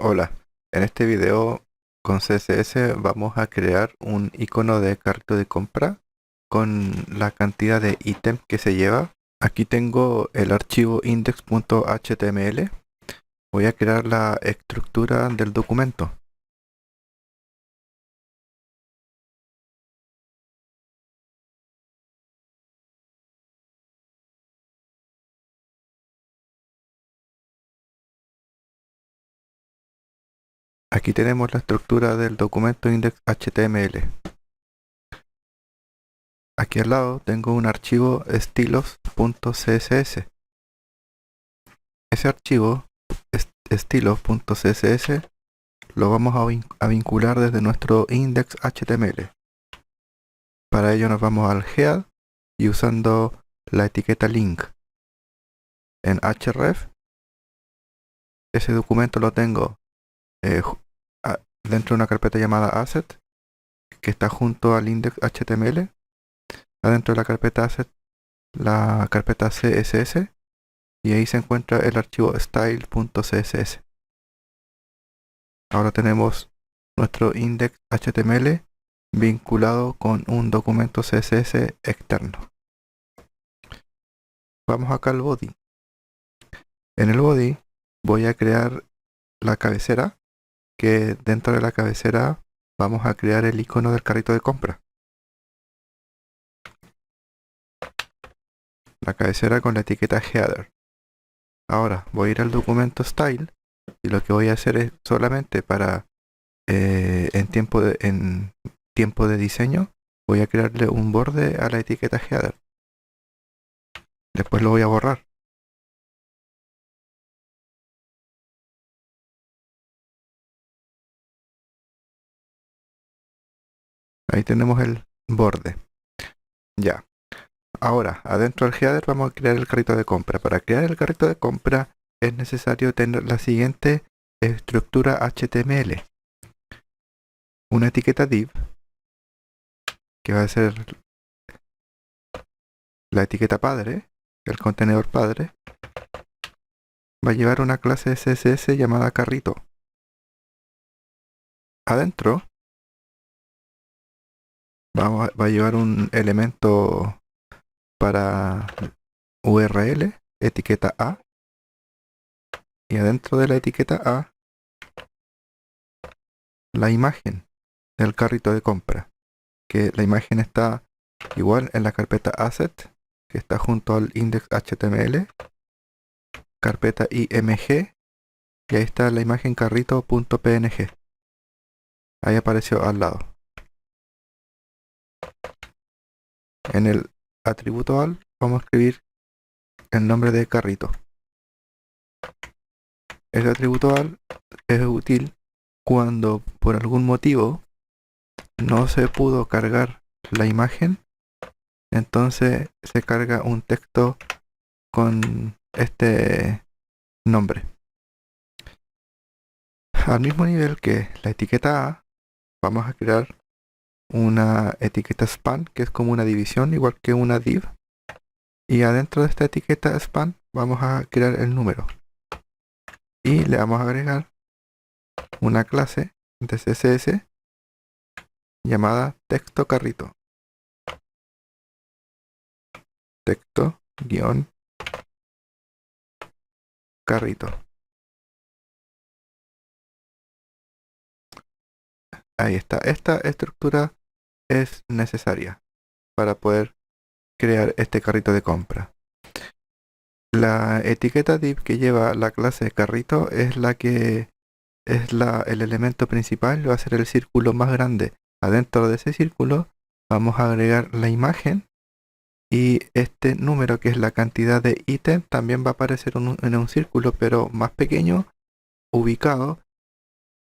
Hola, en este video con CSS vamos a crear un icono de carrito de compra con la cantidad de ítem que se lleva. Aquí tengo el archivo index.html. Voy a crear la estructura del documento. Aquí tenemos la estructura del documento index.html. Aquí al lado tengo un archivo estilos.css. Ese archivo estilos.css lo vamos a vincular desde nuestro index.html. Para ello nos vamos al head y usando la etiqueta link en href, ese documento lo tengo dentro de una carpeta llamada asset que está junto al index.html. Adentro de la carpeta asset, la carpeta css, y ahí se encuentra el archivo style.css. Ahora tenemos nuestro index.html vinculado con un documento CSS externo. Vamos acá al body. En el body voy a crear la cabecera, que dentro de la cabecera vamos a crear el icono del carrito de compra. La cabecera con la etiqueta header. Ahora voy a ir al documento style y lo que voy a hacer es solamente para en tiempo de diseño voy a crearle un borde a la etiqueta header. Después lo voy a borrar. Ahí tenemos el borde. Ya. Ahora, adentro del header vamos a crear el carrito de compra. Para crear el carrito de compra es necesario tener la siguiente estructura HTML. Una etiqueta div, que va a ser la etiqueta padre, el contenedor padre, va a llevar una clase CSS llamada carrito. Adentro va a llevar un elemento para URL, etiqueta A, y adentro de la etiqueta A la imagen del carrito de compra, que la imagen está igual en la carpeta asset, que está junto al index.html, carpeta img, y ahí está la imagen carrito.png. Ahí apareció al lado. En el atributo al vamos a escribir el nombre de carrito. Ese atributo al es útil cuando por algún motivo no se pudo cargar la imagen, entonces se carga un texto con este nombre. Al mismo nivel que la etiqueta A, vamos a crear una etiqueta span, que es como una división, igual que una div. Y adentro de esta etiqueta span vamos a crear el número. Y le vamos a agregar una clase de CSS llamada texto carrito. Texto guión carrito. Ahí está. Esta estructura es necesaria para poder crear este carrito de compra. La etiqueta div que lleva la clase carrito es la que es el elemento principal, va a ser el círculo más grande. Adentro de ese círculo vamos a agregar la imagen y este número, que es la cantidad de ítem, también va a aparecer en un círculo, pero más pequeño, ubicado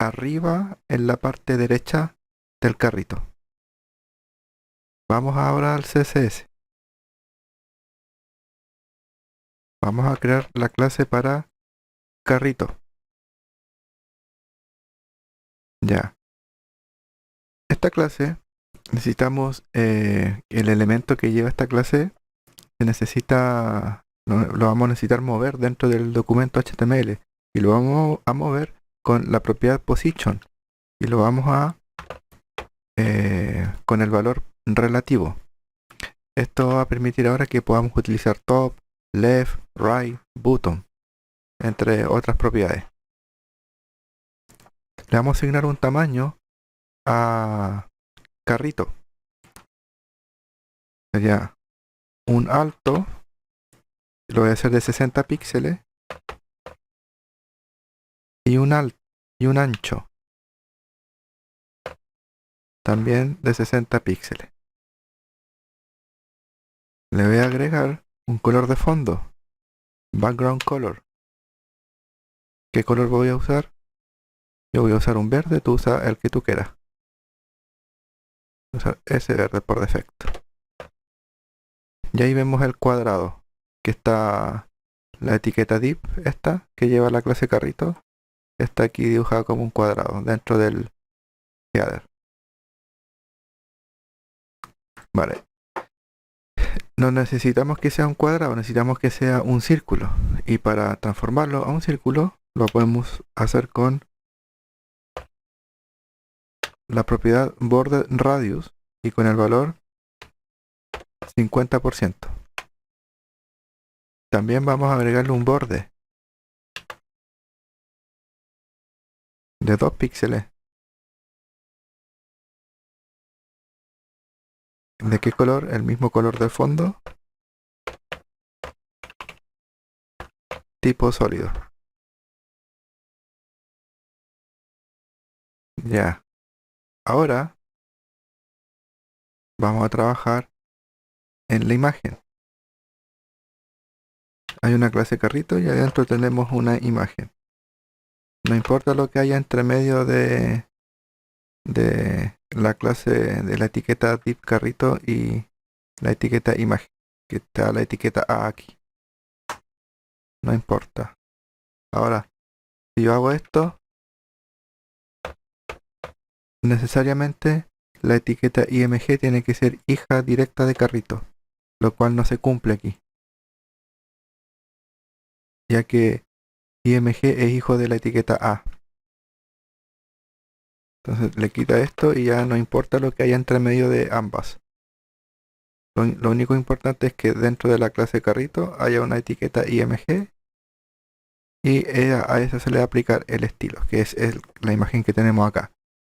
arriba en la parte derecha del carrito. Vamos ahora al CSS. Vamos a crear la clase para carrito. Ya. Esta clase necesitamos el elemento que lleva esta clase. Se necesita, lo vamos a necesitar mover dentro del documento HTML y lo vamos a mover con la propiedad position y lo vamos a con el valor relativo. Esto va a permitir ahora que podamos utilizar top, left, right, bottom, entre otras propiedades. Le vamos a asignar un tamaño a carrito. Sería un alto, lo voy a hacer de 60 píxeles, y un ancho, también de 60 píxeles. Le voy a agregar un color de fondo, background color. ¿Qué color voy a usar? Yo voy a usar un verde, tú usa el que tú quieras. Voy a usar ese verde por defecto. Y ahí vemos el cuadrado, que está la etiqueta div, esta, que lleva la clase carrito, está aquí dibujada como un cuadrado dentro del header. Vale. No necesitamos que sea un cuadrado, necesitamos que sea un círculo. Y para transformarlo a un círculo, lo podemos hacer con la propiedad border radius y con el valor 50%. También vamos a agregarle un borde de 2 píxeles. ¿De qué color? El mismo color del fondo. Tipo sólido. Ya. Ahora vamos a trabajar en la imagen. Hay una clase carrito y adentro tenemos una imagen. No importa lo que haya entre medio de la clase de la etiqueta div carrito y la etiqueta imagen, que está la etiqueta A aquí. No importa. Ahora, si yo hago esto, necesariamente la etiqueta img tiene que ser hija directa de carrito, lo cual no se cumple aquí, ya que img es hijo de la etiqueta A. Entonces le quita esto y ya no importa lo que haya entre medio de ambas. Lo único importante es que dentro de la clase carrito haya una etiqueta img y a esa se le va a aplicar el estilo, que es la imagen que tenemos acá.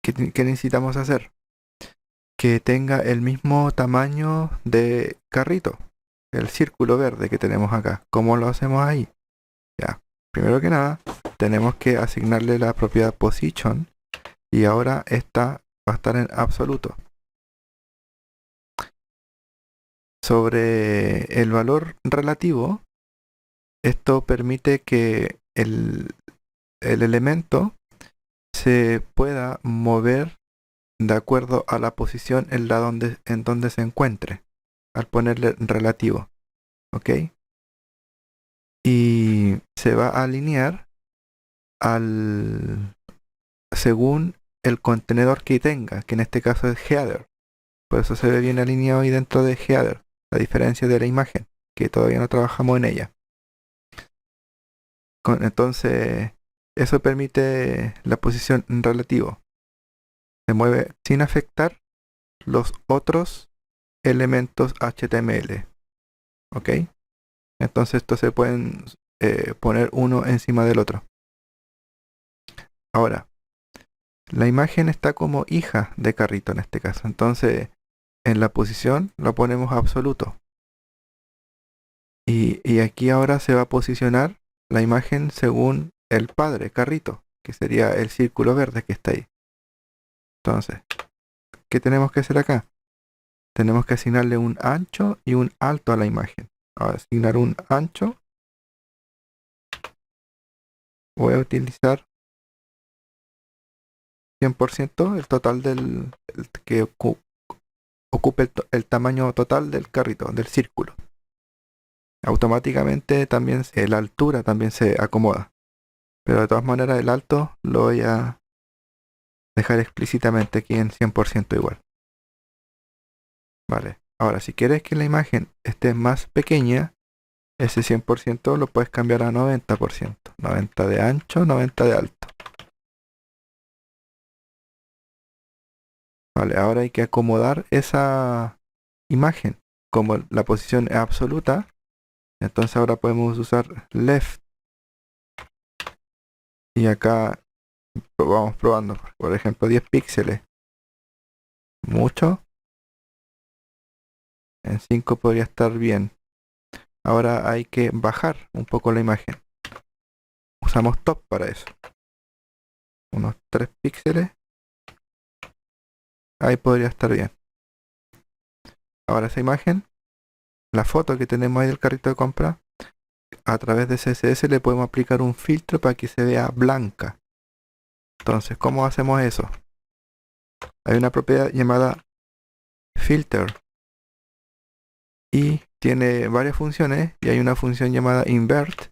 ¿Qué necesitamos hacer? Que tenga el mismo tamaño de carrito, el círculo verde que tenemos acá. ¿Cómo lo hacemos ahí? Ya, primero que nada, tenemos que asignarle la propiedad position y ahora esta va a estar en absoluto. Sobre el valor relativo, esto permite que el elemento se pueda mover de acuerdo a la posición en donde se encuentre, al ponerle relativo. ¿Ok? Y se va a alinear según el contenedor que tenga, que en este caso es header. Por eso se ve bien alineado ahí dentro de header, a diferencia de la imagen, que todavía no trabajamos en ella. Entonces, eso permite la posición en relativo. Se mueve sin afectar los otros elementos HTML. ¿Ok? Entonces estos se pueden poner uno encima del otro. Ahora, la imagen está como hija de carrito en este caso. Entonces, en la posición lo ponemos a absoluto. Y aquí ahora se va a posicionar la imagen según el padre, carrito, que sería el círculo verde que está ahí. Entonces, ¿qué tenemos que hacer acá? Tenemos que asignarle un ancho y un alto a la imagen. Ahora, asignar un ancho. Voy a utilizar 100% el total que ocupe el tamaño total del carrito, del círculo. Automáticamente también la altura también se acomoda. Pero de todas maneras el alto lo voy a dejar explícitamente aquí en 100% igual. Vale. Ahora, si quieres que la imagen esté más pequeña, ese 100% lo puedes cambiar a 90%. 90 de ancho, 90 de alto. Vale, ahora hay que acomodar esa imagen. Como la posición es absoluta, entonces ahora podemos usar left. Y acá vamos probando. Por ejemplo, 10 píxeles. Mucho. En 5 podría estar bien. Ahora hay que bajar un poco la imagen. Usamos top para eso. Unos 3 píxeles. Ahí podría estar bien. Ahora esa imagen, la foto que tenemos ahí del carrito de compra, a través de CSS le podemos aplicar un filtro para que se vea blanca. Entonces, ¿cómo hacemos eso? Hay una propiedad llamada filter y tiene varias funciones y hay una función llamada invert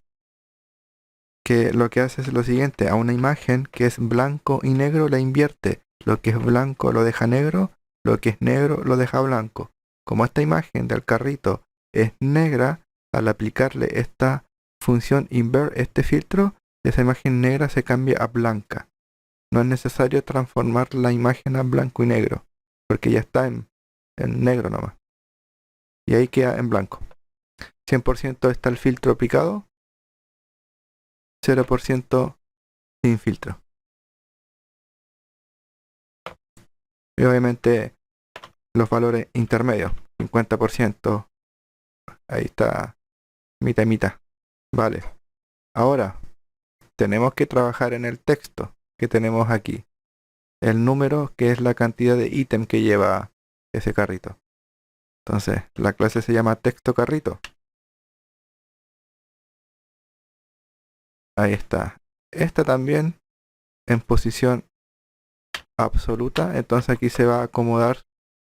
que lo que hace es lo siguiente: a una imagen que es blanco y negro la invierte. Lo que es blanco lo deja negro, lo que es negro lo deja blanco. Como esta imagen del carrito es negra, al aplicarle esta función invert, este filtro, esa imagen negra se cambia a blanca. No es necesario transformar la imagen a blanco y negro, porque ya está en negro nomás. Y ahí queda en blanco. 100% está el filtro aplicado, 0% sin filtro. Y obviamente los valores intermedios, 50%, ahí está, mitad y mitad. Vale. Ahora, tenemos que trabajar en el texto que tenemos aquí. El número, que es la cantidad de ítem que lleva ese carrito. Entonces, la clase se llama texto carrito. Ahí está. Esta también en posición absoluta. Entonces aquí se va a acomodar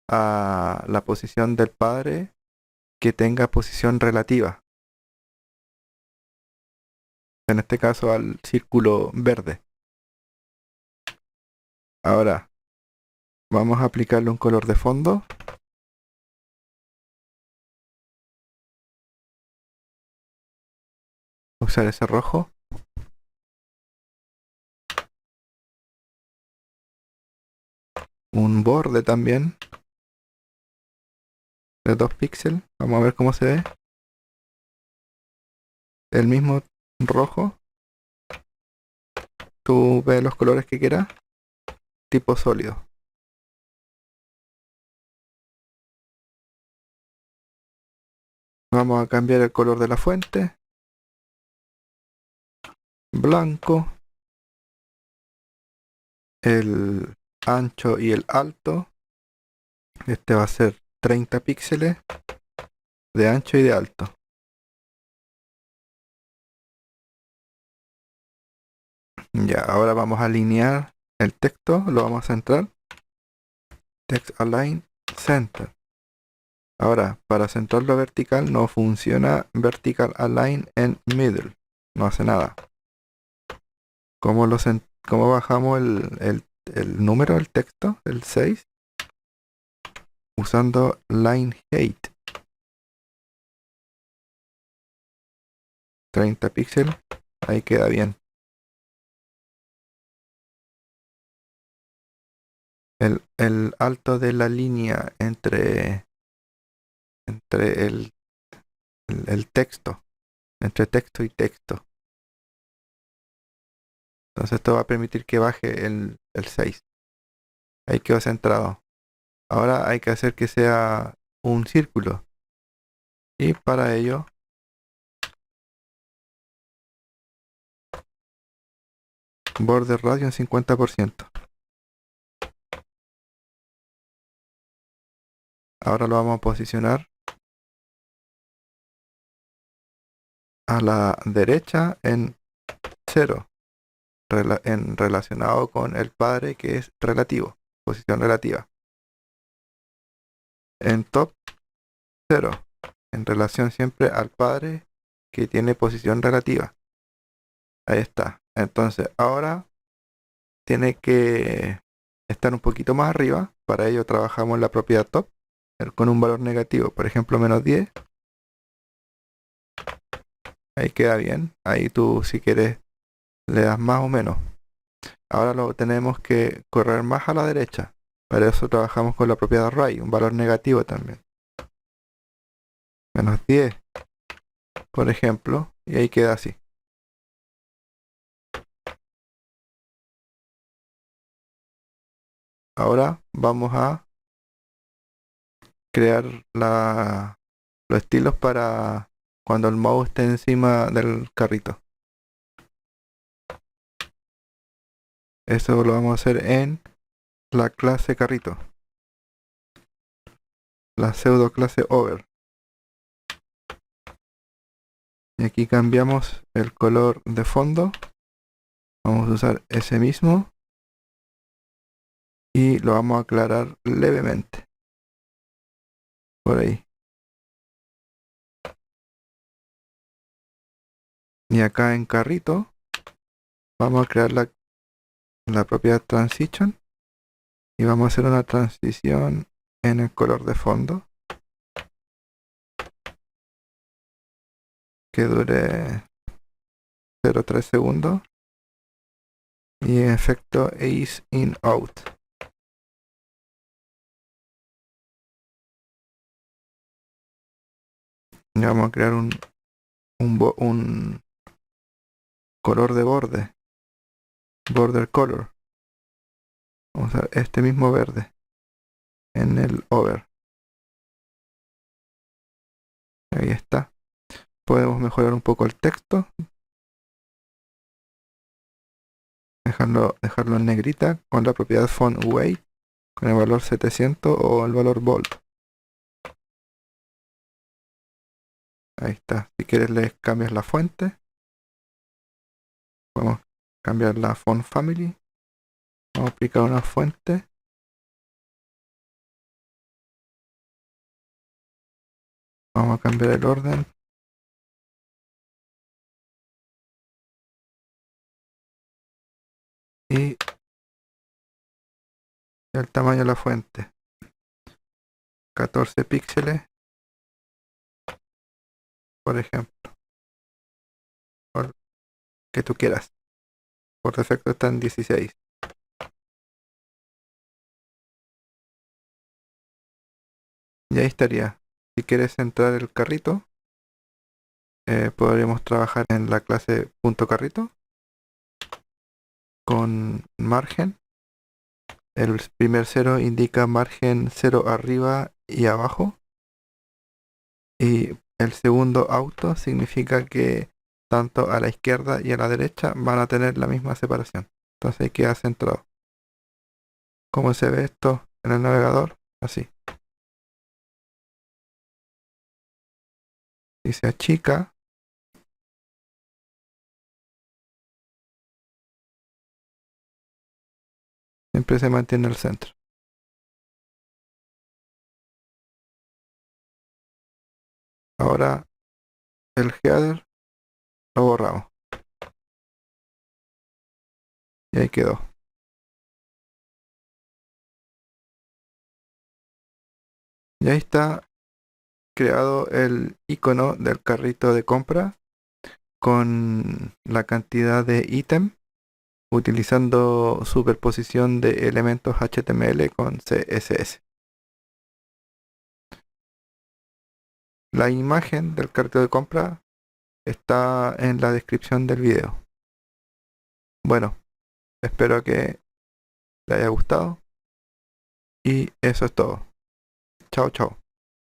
a la posición del padre que tenga posición relativa. En este caso al círculo verde. Ahora vamos a aplicarle un color de fondo. Usar ese rojo. Un borde también de 2 píxeles. Vamos a ver cómo se ve. El mismo rojo. Tú ves los colores que quieras. Tipo sólido. Vamos a cambiar el color de la fuente. Blanco. El ancho y el alto. Este va a ser 30 píxeles de ancho y de alto. Ya, ahora vamos a alinear el texto, lo vamos a centrar. Text Align Center. Ahora, para centrarlo vertical no funciona Vertical Align en Middle. No hace nada. ¿Cómo bajamos el número del texto, el 6? Usando Line Height. 30 píxeles. Ahí queda bien. El alto de la línea entre el texto, entre texto y texto. Entonces esto va a permitir que baje el 6. Ahí quedó centrado. Ahora hay que hacer que sea un círculo. Y para ello borde radio en 50%. Ahora lo vamos a posicionar a la derecha en 0, relacionado con el padre, que es relativo, posición relativa. En top 0, en relación siempre al padre que tiene posición relativa. Ahí está. Entonces ahora tiene que estar un poquito más arriba. Para ello trabajamos la propiedad top con un valor negativo, por ejemplo -10. Ahí queda bien. Ahí tú, si quieres, le das más o menos. Ahora lo tenemos que correr más a la derecha. Para eso trabajamos con la propiedad array, un valor negativo también. -10, por ejemplo, y ahí queda así. Ahora vamos a crear los estilos para cuando el mouse esté encima del carrito. Eso lo vamos a hacer en la clase carrito, la pseudo clase over. Y aquí cambiamos el color de fondo. Vamos a usar ese mismo y lo vamos a aclarar levemente por ahí. Y acá en carrito vamos a crear la propiedad transition y vamos a hacer una transición en el color de fondo que dure 0,3 segundos y en efecto ease in out. Y vamos a crear un color de borde, border color. Vamos a usar este mismo verde en el over. Ahí está. Podemos mejorar un poco el texto, dejarlo en negrita con la propiedad font weight con el valor 700 o el valor bold. Ahí está. Si quieres le cambias la fuente. Podemos cambiar la font family. Vamos a aplicar una fuente. Vamos a cambiar el orden. Y el tamaño de la fuente. 14 píxeles, por ejemplo. O el que tú quieras. Por defecto está en 16. Y ahí estaría. Si quieres entrar el carrito, podríamos trabajar en la clase .carrito con margen. El primer 0 indica margen 0 arriba y abajo. Y el segundo auto significa que tanto a la izquierda y a la derecha van a tener la misma separación. Entonces ahí queda centrado. ¿Cómo se ve esto en el navegador? Así. Si se achica, siempre se mantiene el centro. Ahora el header lo borramos. Y ahí quedó. Y ahí está creado el icono del carrito de compra con la cantidad de ítem utilizando superposición de elementos HTML con CSS. La imagen del carrito de compra está en la descripción del video. Bueno, espero que te haya gustado y eso es todo. Chao, chao.